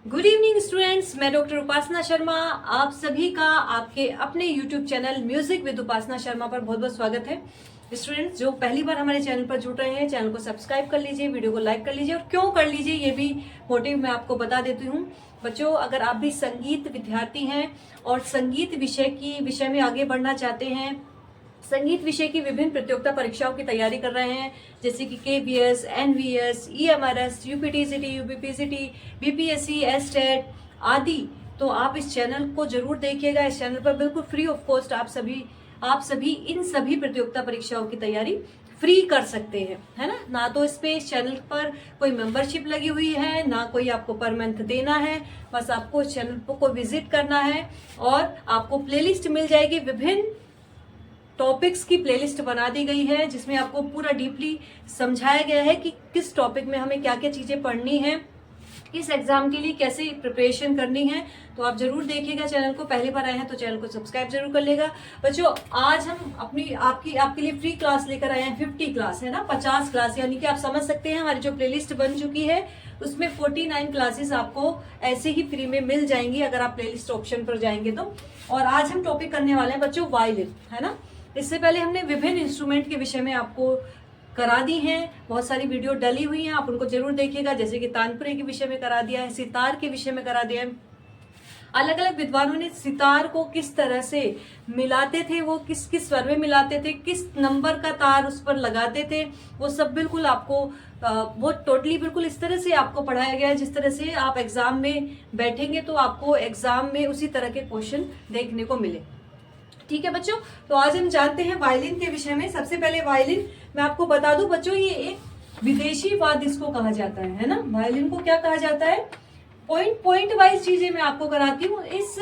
Good evening students, मैं doctor उपासना शर्मा आप सभी का आपके अपने यूट्यूब चैनल म्यूजिक विद उपासना शर्मा पर बहुत बहुत स्वागत है। स्टूडेंट्स जो पहली बार हमारे चैनल पर जुड़ रहे हैं, चैनल को सब्सक्राइब कर लीजिए, वीडियो को लाइक कर लीजिए। और क्यों कर लीजिए ये भी मोटिव मैं आपको बता देती हूँ। बच्चों, अगर आप भी संगीत विद्यार्थी हैं और संगीत विषय में आगे बढ़ना चाहते हैं, संगीत विषय की विभिन्न प्रतियोगिता परीक्षाओं की तैयारी कर रहे हैं, जैसे कि KVS, NVS, EMRS, UPTCT, UPPCT, BPSC, STET आदि, तो आप इस चैनल को जरूर देखिएगा। इस चैनल पर बिल्कुल फ्री ऑफ कॉस्ट आप सभी इन सभी प्रतियोगिता परीक्षाओं की तैयारी फ्री कर सकते हैं, है ना। ना तो इस चैनल पर कोई मेंबरशिप लगी हुई है, ना कोई आपको पर मंथ देना है। बस आपको इस चैनल को विजिट करना है और आपको प्लेलिस्ट मिल जाएगी। विभिन्न टॉपिक्स की प्लेलिस्ट बना दी गई है, जिसमें आपको पूरा डीपली समझाया गया है कि किस टॉपिक में हमें क्या क्या चीजें पढ़नी है, किस एग्जाम के लिए कैसे प्रिपरेशन करनी है। तो आप जरूर देखिएगा चैनल को। पहली बार आए हैं तो चैनल को सब्सक्राइब जरूर कर लेगा। बच्चों, आज हम आपके लिए फ्री क्लास लेकर आए हैं। 50 क्लास है ना, 50 क्लास, यानी कि आप समझ सकते हैं हमारी जो प्लेलिस्ट बन चुकी है उसमें 49 क्लासेस आपको ऐसे ही फ्री में मिल जाएंगी अगर आप प्लेलिस्ट ऑप्शन पर जाएंगे तो। और आज हम टॉपिक करने वाले हैं बच्चों वायलिन, है ना। इससे पहले हमने विभिन्न इंस्ट्रूमेंट के विषय में आपको करा दी हैं, बहुत सारी वीडियो डली हुई हैं, आप उनको जरूर देखिएगा। जैसे कि तानपुरे के विषय में करा दिया है, सितार के विषय में करा दिया है। अलग अलग विद्वानों ने सितार को किस तरह से मिलाते थे, वो किस किस स्वर में मिलाते थे, किस नंबर का तार उस पर लगाते थे, वो सब बिल्कुल आपको वो टोटली बिल्कुल इस तरह से आपको पढ़ाया गया है जिस तरह से आप एग्जाम में बैठेंगे तो आपको एग्जाम में उसी तरह के क्वेश्चन देखने को मिले। ठीक है बच्चों, तो आज हम जानते हैं वायलिन के विषय में। सबसे पहले वायलिन मैं आपको बता दूं बच्चों, ये एक विदेशी वाद्य इसको कहा जाता है ना। वायलिन को क्या कहा जाता है? पॉइंट वाइज चीजें मैं आपको कराती हूँ। इस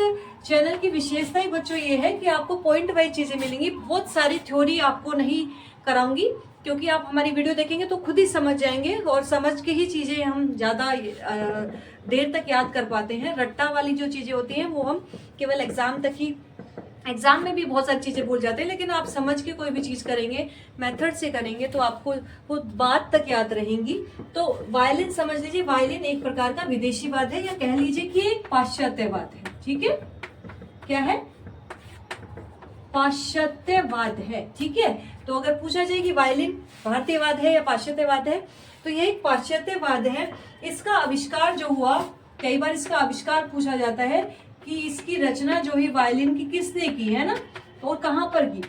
चैनल की विशेषता ही बच्चों ये है कि आपको पॉइंट वाइज चीजें मिलेंगी। बहुत सारी थ्योरी आपको नहीं कराऊंगी, क्योंकि आप हमारी वीडियो देखेंगे तो खुद ही समझ जाएंगे, और समझ के ही चीजें हम ज्यादा देर तक याद कर पाते हैं। रट्टा वाली जो चीजें होती हैं वो हम केवल एग्जाम में भी बहुत सारी चीजें भूल जाते हैं, लेकिन आप समझ के कोई भी चीज करेंगे, मेथड से करेंगे, तो आपको वो बात तक याद रहेंगी। तो वायलिन समझ लीजिए, वायलिन एक प्रकार का विदेशी वाद्य है, या कह लीजिए कि एक पाश्चात्य वाद्य है। ठीक है, क्या है? पाश्चात्य वाद्य है। ठीक है, तो अगर पूछा जाए कि वायलिन भारतीय वाद्य है या पाश्चात्य वाद्य है, तो यह एक पाश्चात्य वाद्य है। इसका आविष्कार जो हुआ, कई बार इसका आविष्कार पूछा जाता है कि इसकी रचना जो है वायलिन की किसने की, है ना, और कहां पर की।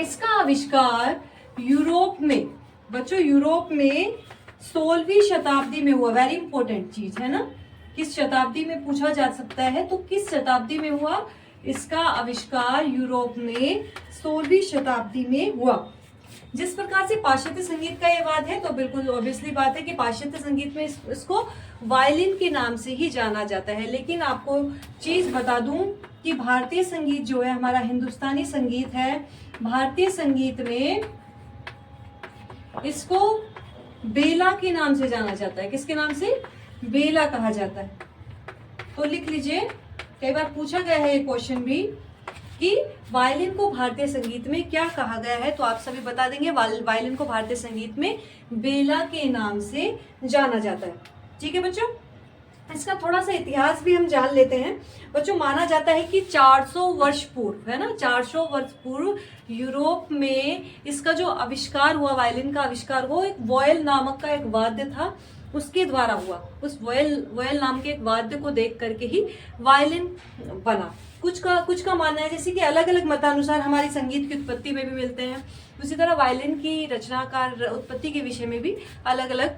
इसका आविष्कार यूरोप में, बच्चों यूरोप में 16वीं शताब्दी में हुआ। वेरी इंपॉर्टेंट चीज है ना, किस शताब्दी में पूछा जा सकता है, तो किस शताब्दी में हुआ इसका आविष्कार? यूरोप में 16वीं शताब्दी में हुआ। जिस प्रकार से पाश्चात्य संगीत का ये वाद्य है, तो बिल्कुल ऑब्वियसली बात है कि पाश्चात्य संगीत में इसको वायलिन के नाम से ही जाना जाता है। लेकिन आपको चीज बता दूं कि भारतीय संगीत जो है, हमारा हिंदुस्तानी संगीत है, भारतीय संगीत में इसको बेला के नाम से जाना जाता है। किसके नाम से? बेला कहा जाता है। तो लिख लीजिए, कई बार पूछा गया है ये क्वेश्चन भी कि वायलिन को भारतीय संगीत में क्या कहा गया है, तो आप सभी बता देंगे वायलिन को भारतीय संगीत में बेला के नाम से जाना जाता है। ठीक है बच्चों, इसका थोड़ा सा इतिहास भी हम जान लेते हैं। बच्चों, माना जाता है कि 400 वर्ष पूर्व, है ना, 400 वर्ष पूर्व यूरोप में इसका जो आविष्कार हुआ, वायलिन का आविष्कार हुआ, एक वॉयल नामक का एक वाद्य था, उसके द्वारा हुआ। उस वॉयल नाम के एक वाद्य को देख करके ही वायलिन बना। कुछ का मानना है, जैसे कि अलग अलग मतानुसार हमारी संगीत की उत्पत्ति में भी मिलते हैं, उसी तरह वायलिन की रचनाकार उत्पत्ति के विषय में भी अलग अलग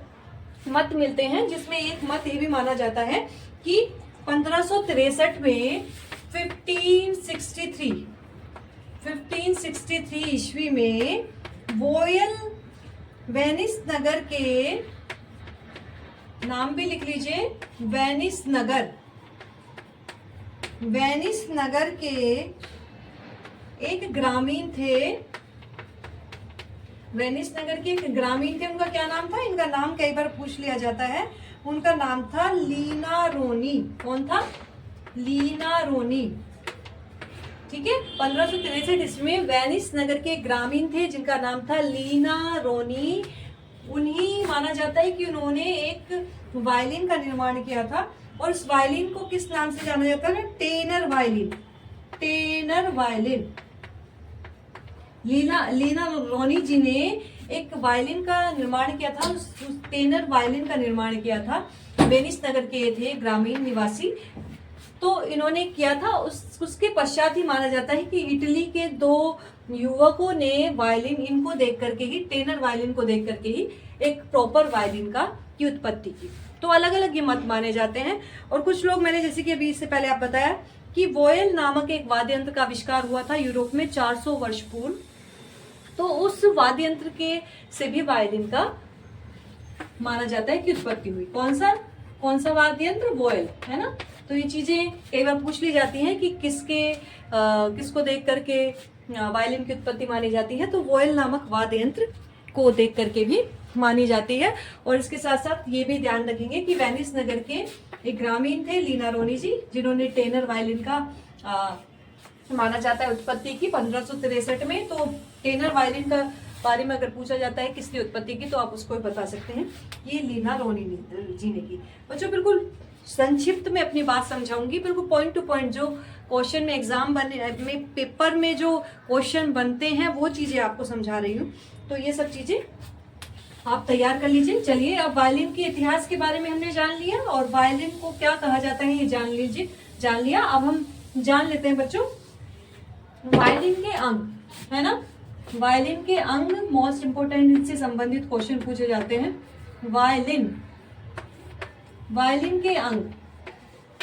मत मिलते हैं। जिसमें एक मत ये भी माना जाता है कि 1563 में 1563 ईस्वी में वॉयल वेनिस नगर के, नाम भी लिख लीजिए, वेनिस नगर के एक ग्रामीण थे। वेनिस नगर के एक ग्रामीण थे, उनका क्या नाम था? इनका नाम कई बार पूछ लिया जाता है। उनका नाम था लीना रोनी। कौन था? लीना रोनी। ठीक है, 1563 ईस्वी में वेनिस नगर के ग्रामीण थे जिनका नाम था लीना रोनी। उन्हीं माना जाता है कि उन्होंने एक वायलिन का निर्माण किया था, और इस वायलिन को किस नाम से जाना जाता है? Tenor violin. Tenor violin. Leena Roni ji ने एक वायलिन का निर्माण किया था, उस टेनर वायलिन का निर्माण किया था। वेनिस नगर के थे ग्रामीण निवासी, तो इन्होंने किया था। उसके पश्चात ही माना जाता है कि इटली के 2 युवकों ने वायलिन इनको देख करके ही, टेनर वायलिन को देख करके ही एक प्रॉपर वायलिन की उत्पत्ति की। तो अलग अलग ये मत माने जाते हैं। और कुछ लोग, मैंने जैसे कि अभी इससे पहले आप बताया कि वोयल नामक एक वाद्य यंत्र का आविष्कार हुआ था यूरोप में 400 वर्ष पूर्व। तो उस वाद्य यंत्र के से भी वायलिन का माना जाता है कि उत्पत्ति हुई। कौन सा वाद्य यंत्र? वोयल, है ना। तो ये चीजें कई बार पूछ ली जाती हैं कि किसको देख करके वायलिन की उत्पत्ति मानी जाती है। तो वोयल नामक वाद्य यंत्र को देख करके भी मानी जाती है। और इसके साथ साथ ये भी ध्यान रखेंगे कि वेनिस नगर के एक ग्रामीण थे लीना रोनी जी, जिन्होंने टेनर वायलिन का माना जाता है उत्पत्ति की 1563 में। तो टेनर वायलिन का बारे में अगर पूछा जाता है किसने उत्पत्ति की, तो आप उसको बता सकते हैं ये लीना रोनी जी ने की। बच्चों बिल्कुल संक्षिप्त में अपनी बात समझाऊंगी, बिल्कुल पॉइंट टू पॉइंट। जो क्वेश्चन में एग्जाम में पेपर में जो क्वेश्चन बनते हैं वो चीजें आपको समझा रही हूँ। तो ये सब चीजें आप तैयार कर लीजिए। चलिए, अब वायलिन के इतिहास के बारे में हमने जान लिया और वायलिन को क्या कहा जाता है ये जान लिया। अब हम जान लेते हैं बच्चों वायलिन के अंग, है ना। वायलिन के अंग मोस्ट इंपोर्टेंट, इनसे संबंधित क्वेश्चन पूछे जाते हैं। वायलिन के अंग,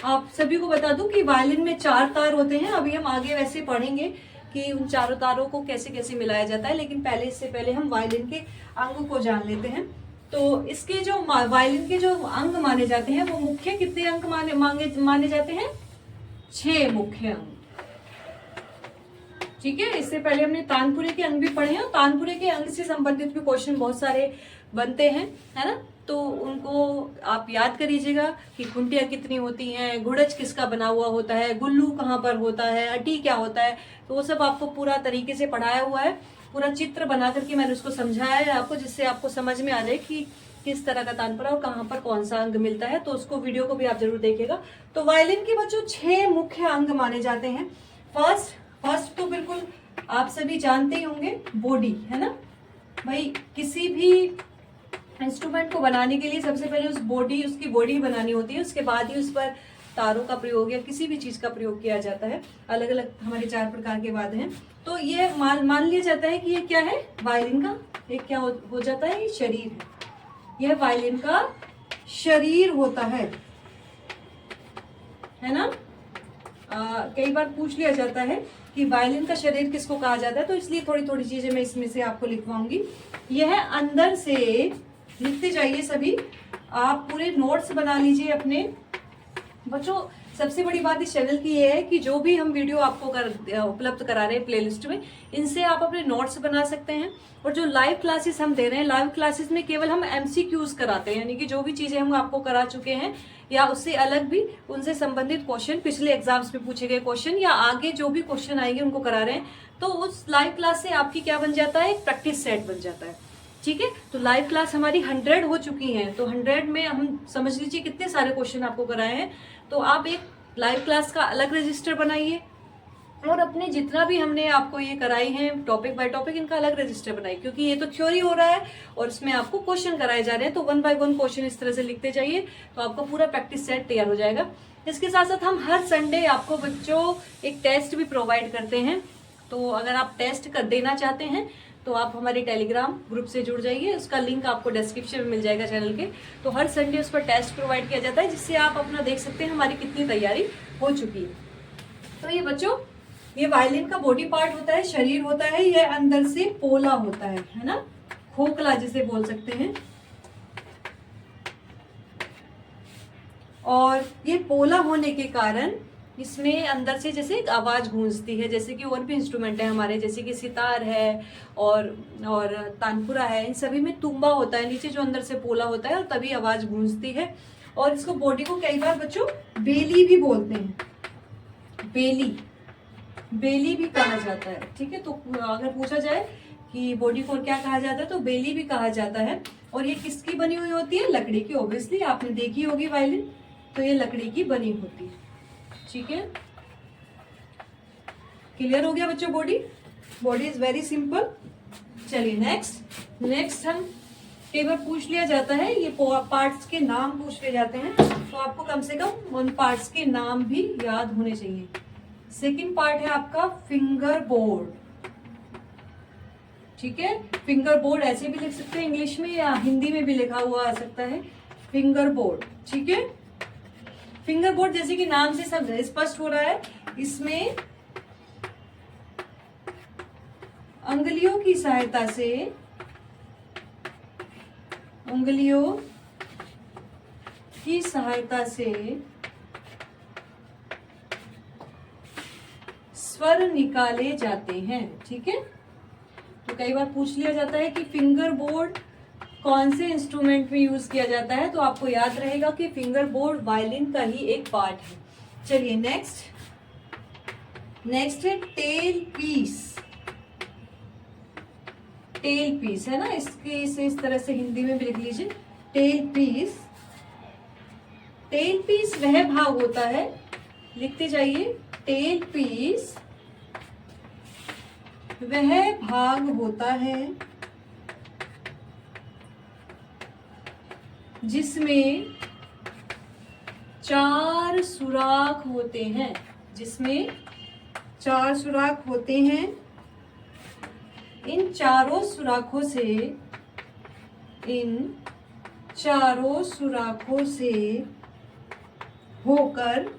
आप सभी को बता दूं कि वायलिन में 4 तार होते हैं। अभी हम आगे वैसे पढ़ेंगे कि उन चारों तारों को कैसे कैसे मिलाया जाता है, लेकिन इससे पहले हम वायलिन के अंग को जान लेते हैं। तो इसके जो वायलिन के जो अंग माने जाते हैं वो मुख्य कितने अंग माने जाते हैं? 6 मुख्य अंग। ठीक है, इससे पहले हमने तानपुरे के अंग भी पढ़े हैं। तानपुरे के अंग से संबंधित भी क्वेश्चन बहुत सारे बनते हैं, है ना। तो उनको आप याद करिएगा कि खुंटियां कितनी होती हैं, घुड़च किसका बना हुआ होता है, गुल्लू कहाँ पर होता है, अटी क्या होता है। तो वो सब आपको पूरा तरीके से पढ़ाया हुआ है, पूरा चित्र बना करके मैंने उसको समझाया है आपको, जिससे आपको समझ में आ जाए कि किस तरह का तानपुरा और कहाँ पर कौन सा अंग मिलता है। तो उसको वीडियो को भी आप जरूर देखिएगा। तो वायलिन के बच्चों 6 मुख्य अंग माने जाते हैं। फर्स्ट तो बिल्कुल आप सभी जानते ही होंगे, बॉडी, है ना भाई। किसी भी इंस्ट्रूमेंट को बनाने के लिए सबसे पहले उसकी बॉडी बनानी होती है, उसके बाद ही उस पर तारों का प्रयोग या किसी भी चीज का प्रयोग किया जाता है। अलग अलग हमारे 4 प्रकार के वाद्य हैं। तो ये मान लिया जाता है कि ये क्या है? वायलिन का एक क्या हो जाता है? ये शरीर है। यह वायलिन का शरीर होता है ना। कई बार पूछ लिया जाता है कि वायलिन का शरीर किसको कहा जाता है, तो इसलिए थोड़ी थोड़ी चीजें मैं इसमें से आपको लिखवाऊंगी। यह अंदर से, लिखते जाइए सभी, आप पूरे नोट्स बना लीजिए अपने। बच्चों सबसे बड़ी बात इस चैनल की ये है कि जो भी हम वीडियो आपको उपलब्ध करा रहे हैं प्लेलिस्ट में, इनसे आप अपने नोट्स बना सकते हैं। और जो लाइव क्लासेस हम दे रहे हैं, लाइव क्लासेस में केवल हम MCQs कराते हैं, यानी कि जो भी चीजें हम आपको करा चुके हैं या उससे अलग भी उनसे संबंधित क्वेश्चन, पिछले एग्जाम्स में पूछे गए क्वेश्चन या आगे जो भी क्वेश्चन आएंगे उनको करा रहे हैं। तो उस लाइव क्लास से आपकी क्या बन जाता है? एक प्रैक्टिस सेट बन जाता है। ठीक है, तो लाइव क्लास हमारी 100 हो चुकी हैं। तो 100 में हम समझ लीजिए कितने सारे क्वेश्चन आपको कराए हैं। तो आप एक लाइव क्लास का अलग रजिस्टर बनाइए और अपने जितना भी हमने आपको ये कराई हैं टॉपिक बाय टॉपिक, इनका अलग रजिस्टर बनाइए, क्योंकि ये तो थ्योरी हो रहा है और इसमें आपको क्वेश्चन कराए जा रहे हैं। तो 1 बाय 1 क्वेश्चन इस तरह से लिखते जाइए, तो आपका पूरा प्रैक्टिस सेट तैयार हो जाएगा। इसके साथ साथ हम हर संडे आपको बच्चों एक टेस्ट भी प्रोवाइड करते हैं। तो अगर आप टेस्ट कर देना चाहते हैं तो आप हमारे टेलीग्राम ग्रुप से जुड़ जाइए, उसका लिंक आपको डिस्क्रिप्शन में मिल जाएगा चैनल के। तो हर संडे उस पर टेस्ट प्रोवाइड किया जाता है, जिससे आप अपना देख सकते हैं हमारी कितनी तैयारी हो चुकी है। तो ये बच्चों, ये वायलिन का बॉडी पार्ट होता है, शरीर होता है। यह अंदर से पोला होता है ना, खोखला जिसे बोल सकते हैं। और ये पोला होने के कारण इसमें अंदर से जैसे एक आवाज गूंजती है, जैसे कि और भी इंस्ट्रूमेंट है हमारे, जैसे कि सितार है और तानपुरा है। इन सभी में तुम्बा होता है नीचे, जो अंदर से पोला होता है, और तभी आवाज गूंजती है। और इसको बॉडी को कई बार बच्चों बेली भी बोलते हैं, बेली भी कहा जाता है। ठीक है, तो अगर पूछा जाए कि बॉडी को क्या कहा जाता है, तो बेली भी कहा जाता है। और ये किसकी बनी हुई होती है? लकड़ी की। ऑब्वियसली आपने देखी होगी वायलिन, तो ये लकड़ी की बनी होती है। ठीक है, क्लियर हो गया बच्चों? Body is very simple. चलिए नेक्स्ट हम कई बार पूछ लिया जाता है, ये पार्ट्स के नाम पूछ लिए जाते हैं, तो आपको कम से कम उन पार्ट्स के नाम भी याद होने चाहिए। सेकंड पार्ट है आपका फिंगर बोर्ड। ठीक है, फिंगर बोर्ड ऐसे भी लिख सकते हैं इंग्लिश में या हिंदी में भी लिखा हुआ आ सकता है, फिंगर बोर्ड। ठीक है, फिंगर बोर्ड जैसे कि नाम से सब स्पष्ट हो रहा है, इसमें उंगलियों की सहायता से स्वर निकाले जाते हैं। ठीक है, तो कई बार पूछ लिया जाता है कि फिंगर बोर्ड कौन से इंस्ट्रूमेंट में यूज किया जाता है, तो आपको याद रहेगा कि फिंगर बोर्ड वायलिन का ही एक पार्ट है। चलिए नेक्स्ट है टेल पीस है ना, इसके इस तरह से हिंदी में भी लिख लीजिए, टेल पीस वह भाग होता है, लिखते जाइए, टेल पीस वह भाग होता है जिसमें 4 सुराख होते हैं, इन चारों सुराखों से होकर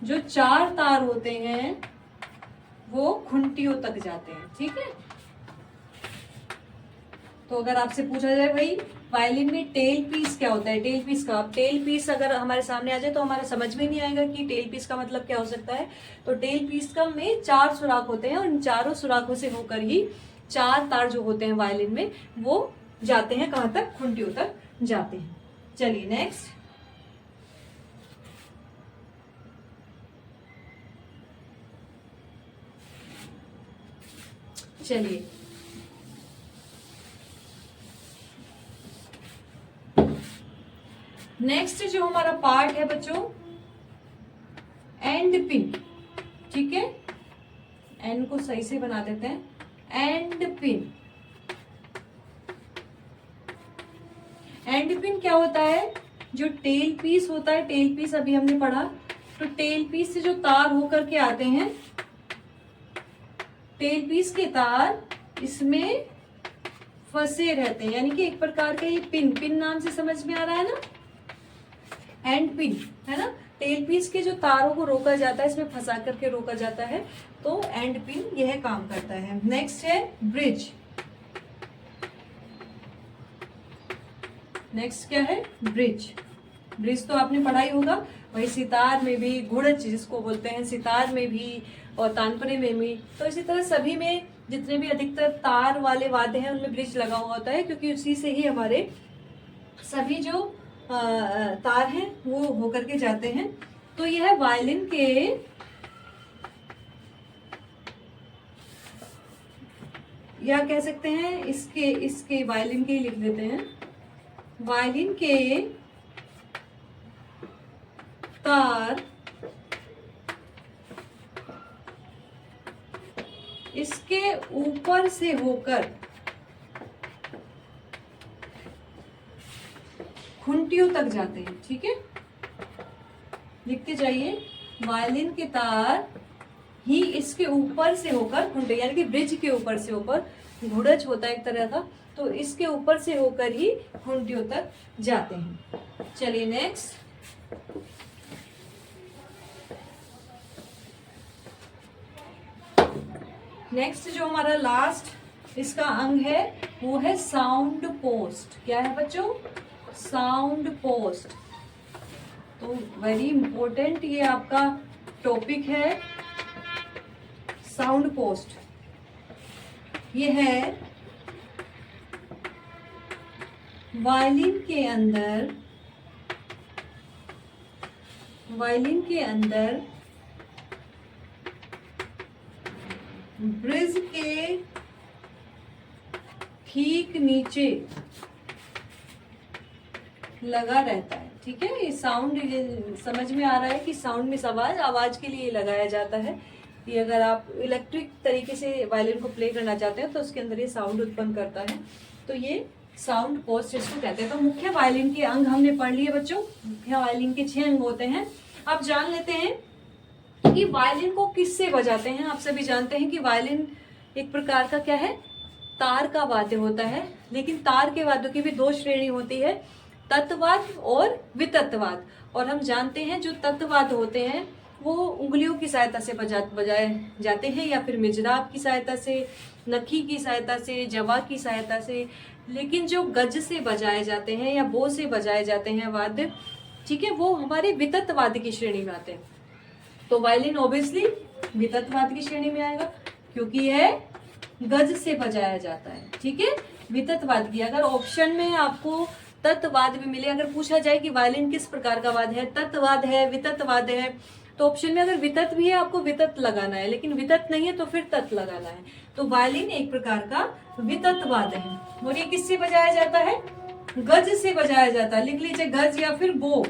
जो 4 तार होते हैं वो खुंटियों तक जाते हैं। ठीक है, तो अगर आपसे पूछा जाए भाई वायलिन में टेल पीस क्या होता है, टेल पीस अगर हमारे सामने आ जाए तो हमारे समझ में नहीं आएगा कि टेल पीस का मतलब क्या हो सकता है। तो टेल पीस का में 4 सुराख होते हैं और इन चारों सुराखों से होकर ही 4 तार जो होते हैं वायलिन में वो जाते हैं कहां तक, खुंटियों तक जाते हैं। चलिए नेक्स्ट जो हमारा पार्ट है बच्चों, एंड पिन। ठीक है, एंड को सही से बना देते हैं, एंड पिन क्या होता है, जो टेल पीस होता है, टेल पीस अभी हमने पढ़ा, तो टेल पीस से जो तार होकर के आते हैं, टेल पीस के तार इसमें फंसे रहते हैं, यानी कि एक प्रकार का ये पिन नाम से समझ में आ रहा है ना, एंड पिन है ना, टेल पीस के जो तारों को रोका जाता है, इसमें फंसा करके रोका जाता है, तो एंड पिन यह काम करता है। नेक्स्ट है ब्रिज। नेक्स्ट क्या है, ब्रिज तो आपने पढ़ा ही होगा, वही सितार में भी, घुड़च जिसको बोलते हैं, सितार में भी और तानपुरे में भी, तो इसी तरह सभी में जितने भी अधिकतर तार वाले वाद्य हैं उनमें ब्रिज लगा हुआ होता है, क्योंकि उसी से ही हमारे सभी जो तार हैं वो होकर के जाते हैं। तो यह वायलिन के या कह सकते हैं इसके वायलिन के लिख देते हैं, वायलिन के तार इसके ऊपर से होकर खुंटियों तक जाते हैं। ठीक है, लिखते जाइए, वायलिन के तार ही इसके ऊपर से होकर खुंटे, यानी कि ब्रिज के ऊपर से होकर, घुड़च होता है एक तरह का, तो इसके ऊपर से होकर ही खुंटियों तक जाते हैं। चलिए नेक्स्ट जो हमारा लास्ट इसका अंग है वो है साउंड पोस्ट। क्या है बच्चों, साउंड पोस्ट। तो वेरी इंपॉर्टेंट ये आपका टॉपिक है, साउंड पोस्ट। ये है वायलिन के अंदर ब्रिज के ठीक नीचे लगा रहता है। ठीक है, ये साउंड समझ में आ रहा है कि साउंड में आवाज के लिए लगाया जाता है। ये अगर आप इलेक्ट्रिक तरीके से वायलिन को प्ले करना चाहते हैं तो उसके अंदर ये साउंड उत्पन्न करता है, तो ये साउंड पोस्ट इसको कहते हैं। तो मुख्य वायलिन के अंग हमने पढ़ लिए बच्चों। मुख्य वायलिन के 6 अंग होते हैं। अब जान लेते हैं कि वायलिन को किससे बजाते हैं। आप सभी जानते हैं कि वायलिन एक प्रकार का क्या है, तार का वाद्य होता है। लेकिन तार के वाद्यों की भी 2 श्रेणी होती है, तत्वाद और वितत्वाद। और हम जानते हैं जो तत्वाद होते हैं वो उंगलियों की सहायता से बजाए जाते हैं, या फिर मिजराब की सहायता से, नखी की सहायता से, जवा की सहायता से। लेकिन जो गज से बजाए जाते हैं या बो से बजाए जाते हैं वाद्य, ठीक है, वो हमारे वितत्वाद की श्रेणी में आते हैं। तो वायलिन ऑब्वियसली वितत्वाद की श्रेणी में आएगा क्योंकि यह गज से बजाया जाता है। ठीक है, वितत्वाद की। अगर ऑप्शन में आपको तत्वाद भी मिले, अगर पूछा जाए कि वायलिन किस प्रकार का वाद्य है, तत्वाद है, वितत्वाद है, तो ऑप्शन में अगर वितत भी है आपको वितत लगाना है, लेकिन वितत नहीं है तो फिर तत् लगाना है। तो वायलिन एक प्रकार का वितत्वाद है। और ये किससे बजाया जाता है, गज से बजाया जाता है। लिख लीजिए गज या फिर बो,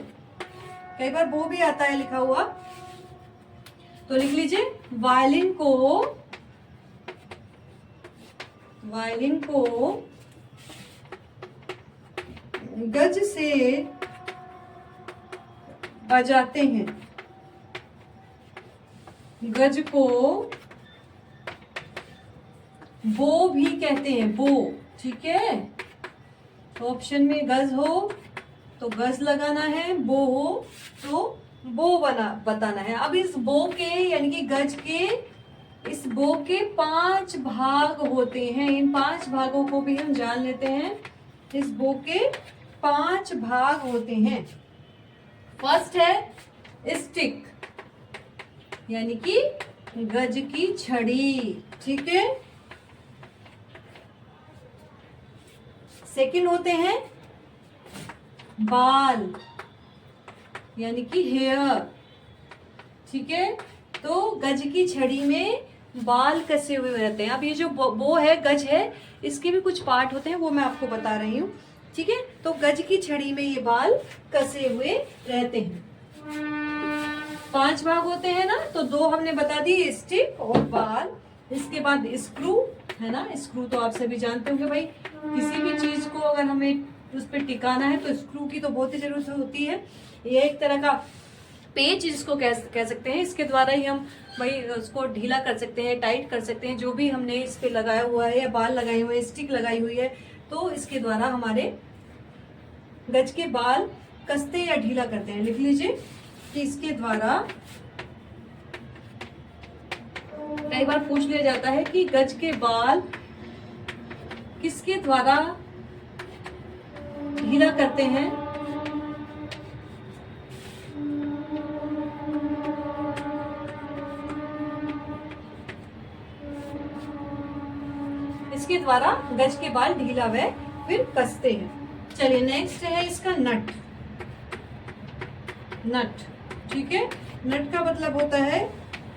कई बार बो भी आता है लिखा हुआ, तो लिख लीजिए वायलिन को गज से बजाते हैं। गज को बो भी कहते हैं, बो। ठीक है, तो ऑप्शन में गज हो तो गज लगाना है, बो हो तो बो बताना है। अब इस बो के यानी कि गज के, इस बो के 5 भाग होते हैं। इन 5 भागों को भी हम जान लेते हैं। इस बो के 5 भाग होते हैं। फर्स्ट है स्टिक, यानी कि गज की छड़ी। ठीक है, सेकंड होते हैं बाल, यानी कि हेयर। ठीक है, तो गज की छड़ी में बाल कसे हुए रहते हैं। अब ये जो बो है, गज है, इसके भी कुछ पार्ट होते हैं, वो मैं आपको बता रही हूँ। ठीक है, तो गज की छड़ी में ये बाल कसे हुए रहते हैं। 5 भाग होते हैं ना, तो 2 हमने बता दी, स्टिक और बाल। इसके बाद स्क्रू है ना, स्क्रू तो आप सभी जानते होंगे भाई, किसी भी चीज को अगर हमें उस पर टिकाना है तो स्क्रू की तो बहुत ही जरूरत होती है। ये एक तरह का पेच जिसको कह सकते हैं, इसके द्वारा ही हम भाई उसको ढीला कर सकते हैं, टाइट कर सकते हैं। जो भी हमने इस पे लगाया हुआ है या बाल लगाए हुए हैं, स्टिक लगाई हुई है, तो इसके द्वारा हमारे गज के बाल कसते या ढीला करते हैं। लिख लीजिए कि इसके द्वारा, कई बार पूछ लिया जाता है कि गज के बाल किसके द्वारा ढीला करते हैं। इसके द्वारा गज के बाल ढीला व फिर कसते हैं। चलिए नेक्स्ट है इसका नट। नट, ठीक है, नट का मतलब होता है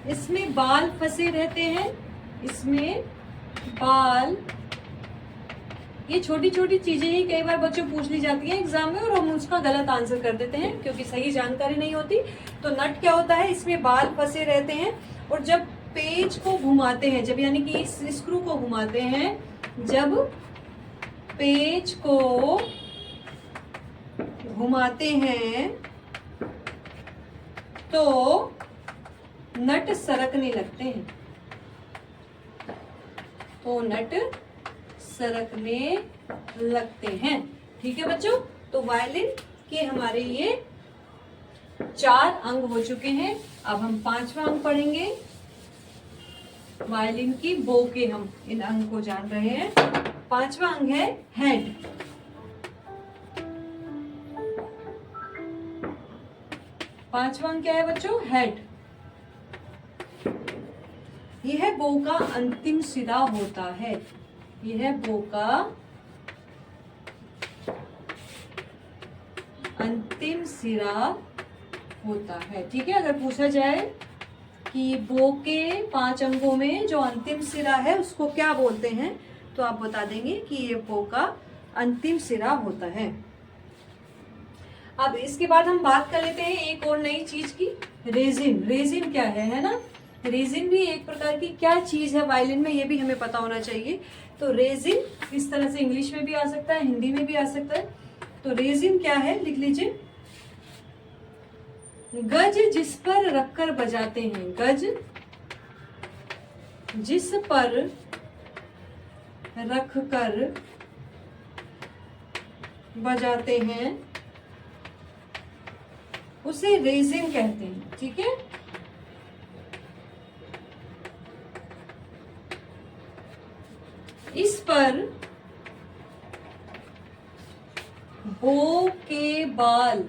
इसमें बाल फंसे रहते हैं, इसमें बाल, ये छोटी छोटी चीजें ही कई बार बच्चों पूछ ली जाती हैं एग्जाम में और हम उसका गलत आंसर कर देते हैं क्योंकि सही जानकारी नहीं होती। तो नट क्या होता है, इसमें बाल फंसे रहते हैं और जब पेज को घुमाते हैं, जब यानी कि इस स्क्रू को घुमाते हैं, जब पेज को घुमाते हैं तो नट सरकने लगते हैं। तो नट सरकने लगते हैं। ठीक है बच्चों, तो वायलिन के हमारे ये 4 अंग हो चुके हैं। अब हम 5वां अंग पढ़ेंगे। वायलिन की बो के हम इन अंग को जान रहे हैं। 5वां अंग है हेड। पांचवा अंग क्या है बच्चों, हेड। यह बो का अंतिम सिरा होता है। यह बो का अंतिम सिरा होता है। ठीक है, अगर पूछा जाए कि बो के 5 अंगों में जो अंतिम सिरा है उसको क्या बोलते हैं, तो आप बता देंगे कि ये बो का अंतिम सिरा होता है। अब इसके बाद हम बात कर लेते हैं एक और नई चीज की, रेजिन। रेजिन क्या है ना? रेजिन भी एक प्रकार की क्या चीज है वायलिन में, ये भी हमें पता होना चाहिए। तो रेजिन इस तरह से इंग्लिश में भी आ सकता है, हिंदी में भी आ सकता है। तो रेजिन क्या है, लिख लीजिए। गज जिस पर रखकर बजाते हैं, गज जिस पर रखकर बजाते हैं उसे रेजिन कहते हैं। ठीक है, इस पर बो के बाल,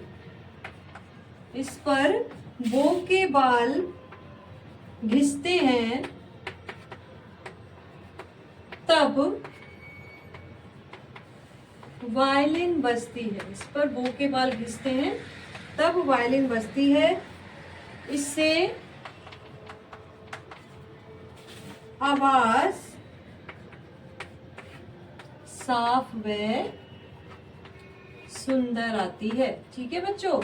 इस पर बो के बाल घिसते हैं तब वायलिन बजती है। इस पर बो के बाल घिसते हैं तब वायलिन बजती है। इससे आवाज साफ व सुंदर आती है। ठीक है बच्चों,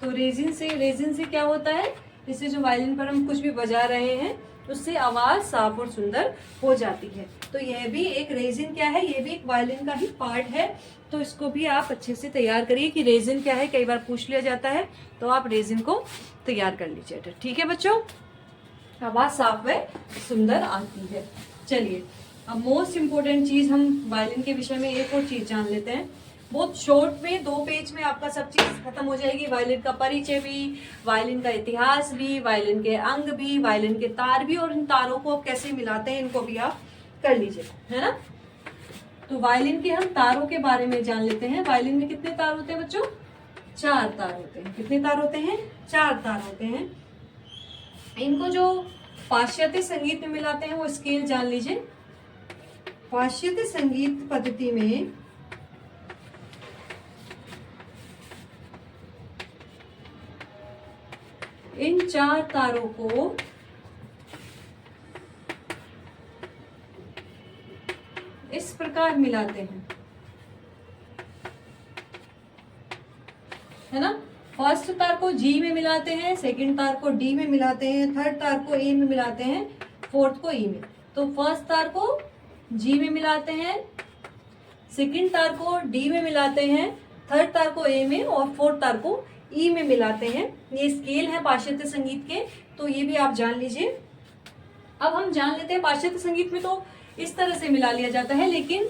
तो रेजिन से क्या होता है, इससे जो वायलिन पर हम कुछ भी बजा रहे हैं उससे आवाज साफ और सुंदर हो जाती है। तो यह भी एक रेजिन क्या है, ये भी एक वायलिन का ही पार्ट है। तो इसको भी आप अच्छे से तैयार करिए कि रेजिन क्या है, कई बार पूछ लिया जाता है, तो आप रेजिन को तैयार कर लीजिए। ठीक है बच्चों, आवाज साफ व सुंदर आती है। चलिए अब मोस्ट इम्पोर्टेंट चीज हम वायलिन के विषय में एक और चीज जान लेते हैं। बहुत शॉर्ट में 2 पेज में आपका सब चीज खत्म हो जाएगी। वायलिन का परिचय भी, वायलिन का इतिहास भी, वायलिन के अंग भी, वायलिन के तार भी, और इन तारों को आप कैसे मिलाते हैं इनको भी आप कर लीजिए, है ना। तो वायलिन के हम तारों के बारे में जान लेते हैं। वायलिन में कितने तार होते हैं बच्चों? 4 तार होते हैं। कितने तार होते हैं? 4 तार होते हैं। इनको जो पाश्चात्य संगीत में मिलाते हैं वो स्केल जान लीजिए। पाश्चात्य संगीत पद्धति में इन 4 तारों को इस प्रकार मिलाते हैं, है ना। फर्स्ट तार को जी में मिलाते हैं, सेकंड तार को डी में मिलाते हैं, थर्ड तार को ए में मिलाते हैं, फोर्थ को ई में। तो फर्स्ट तार को जी में मिलाते हैं, सेकंड तार को डी में मिलाते हैं, थर्ड तार को ए में और फोर्थ तार को ई में मिलाते हैं। ये स्केल है पाश्चात्य संगीत के, तो ये भी आप जान लीजिए। अब हम जान लेते हैं पाश्चात्य संगीत में तो इस तरह से मिला लिया जाता है, लेकिन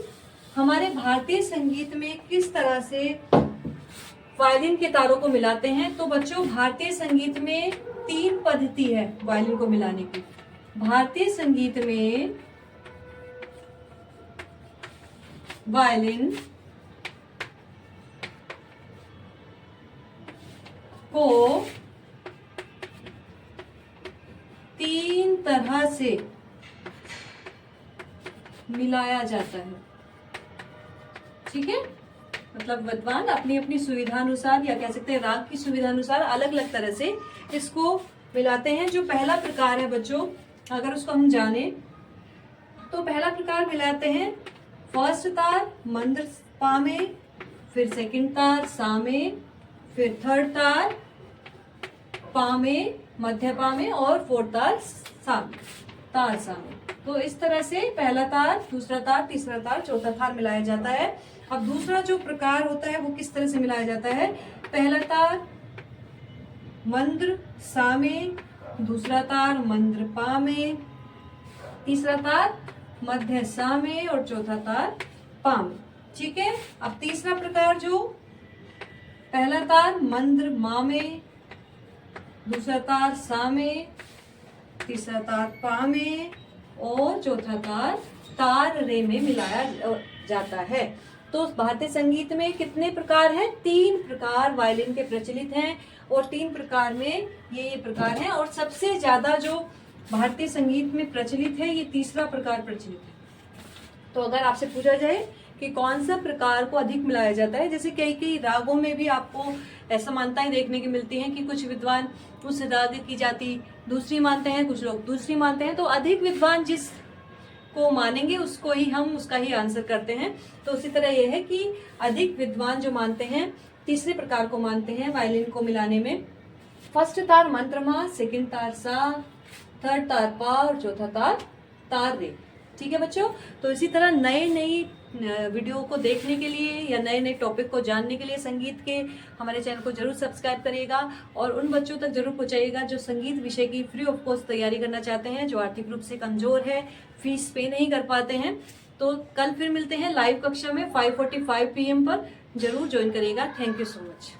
हमारे भारतीय संगीत में किस तरह से वायलिन के तारों को मिलाते हैं। तो बच्चों, भारतीय संगीत में 3 पद्धति है वायलिन को मिलाने की। भारतीय संगीत में वायलिन को 3 तरह से मिलाया जाता है। ठीक है, मतलब विद्वान अपनी अपनी सुविधा अनुसार या कह सकते हैं राग की सुविधा अनुसार अलग अलग तरह से इसको मिलाते हैं। जो पहला प्रकार है बच्चों, अगर उसको हम जाने तो पहला प्रकार मिलाते हैं फर्स्ट तार मंद्र पा में, फिर सेकंड तार सा में, फिर थर्ड तार पा में, मध्य पा में और फोर्थ तार सा में। तो इस तरह से पहला तार, दूसरा तार, तीसरा तार, चौथा तार मिलाया जाता है। अब दूसरा जो प्रकार होता है वो किस तरह से मिलाया जाता है? पहला तार मंद्र सा में, दूसरा तार मंद्र पा में, तीसरा तार मध्य सा में और चौथा तार पा में। ठीक है, अब तीसरा प्रकार जो पहला तार मंद्र मा में, दूसरा तार सा में, तीसरा तार पा में और चौथा तार रे में मिलाया जाता है। तो भारतीय संगीत में कितने प्रकार हैं? 3 प्रकार वायलिन के प्रचलित हैं और 3 प्रकार में ये प्रकार हैं। और सबसे ज्यादा जो भारतीय संगीत में प्रचलित है ये तीसरा प्रकार प्रचलित है। तो अगर आपसे पूछा जाए कि कौन सा प्रकार को अधिक मिलाया जाता है, जैसे कई रागों में भी आपको ऐसा मान्यताएं देखने की मिलती हैं कि कुछ विद्वान उस राग की जाति दूसरी मानते हैं, कुछ लोग दूसरी मानते हैं। तो अधिक विद्वान जिस को मानेंगे उसको ही हम उसका ही आंसर करते हैं। तो उसी तरह यह है कि अधिक विद्वान जो मानते हैं तीसरे प्रकार को मानते हैं वायलिन को मिलाने में। फर्स्ट तार मंत्रमा, सेकंड तार सा, थर्ड तार पा और चौथा तार तार रे। ठीक है बच्चों, तो इसी तरह नई वीडियो को देखने के लिए या नए टॉपिक को जानने के लिए संगीत के हमारे चैनल को जरूर सब्सक्राइब करिएगा और उन बच्चों तक जरूर पहुंचाइएगा जो संगीत विषय की फ्री ऑफ कॉस्ट तैयारी करना चाहते हैं, जो आर्थिक रूप से कमजोर है, फीस पे नहीं कर पाते हैं। तो कल फिर मिलते हैं लाइव कक्षा में 5:45 PM पर, जरूर ज्वाइन करिएगा। Thank you so much.